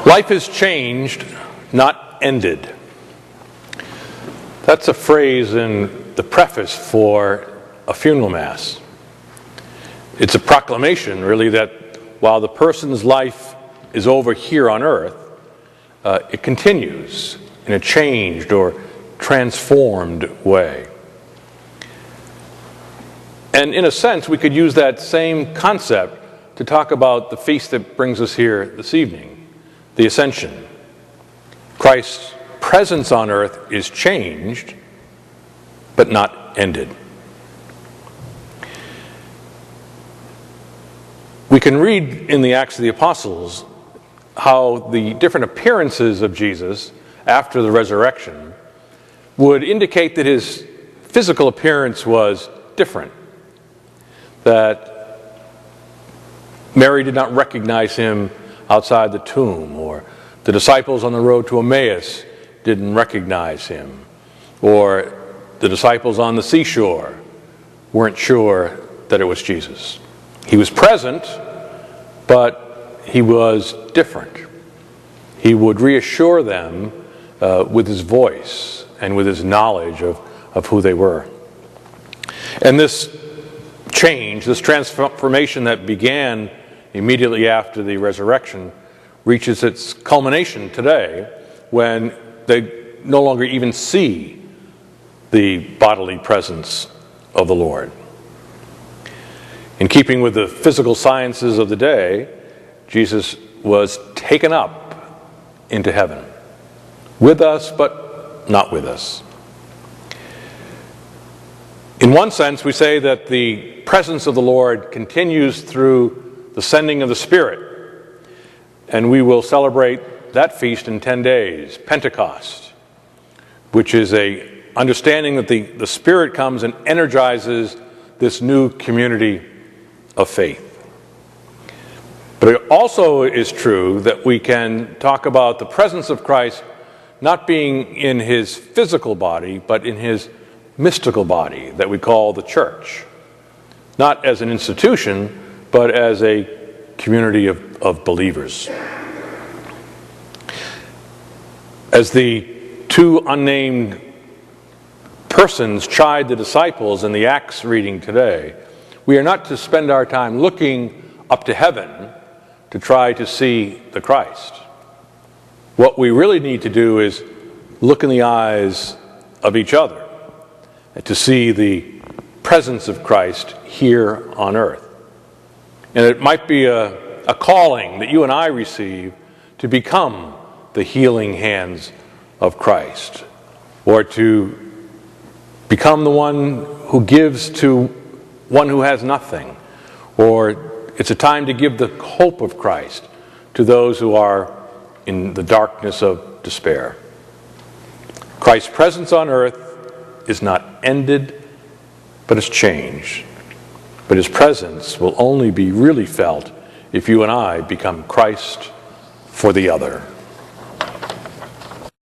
Life is changed, not ended. That's a phrase in the preface for a funeral mass. It's a proclamation, really, that while the person's life is over here on earth, it continues in a changed or transformed way. And in a sense, we could use that same concept to talk about the feast that brings us here this evening, the Ascension. Christ's presence on earth is changed, but not ended. We can read in the Acts of the Apostles how the different appearances of Jesus after the resurrection would indicate that his physical appearance was different, that Mary did not recognize him outside the tomb, or the disciples on the road to Emmaus didn't recognize him, or the disciples on the seashore weren't sure that it was Jesus. He was present, but he was different. He would reassure them with his voice and with his knowledge of who they were. And this change, this transformation that began immediately after the resurrection, reaches its culmination today when they no longer even see the bodily presence of the Lord. In keeping with the physical sciences of the day, Jesus was taken up into heaven, with us but not with us. In one sense, we say that the presence of the Lord continues through the sending of the Spirit, and we will celebrate that feast in 10 days, Pentecost, which is a understanding that the Spirit comes and energizes this new community of faith. But it also is true that we can talk about the presence of Christ not being in his physical body, but in his mystical body that we call the church. Not as an institution, but as a community of believers. As the two unnamed persons chide the disciples in the Acts reading today, we are not to spend our time looking up to heaven to try to see the Christ. What we really need to do is look in the eyes of each other and to see the presence of Christ here on earth. And it might be a calling that you and I receive to become the healing hands of Christ, or to become the one who gives to one who has nothing, or it's a time to give the hope of Christ to those who are in the darkness of despair. Christ's presence on earth is not ended, but it's changed. But his presence will only be really felt if you and I become Christ for the other.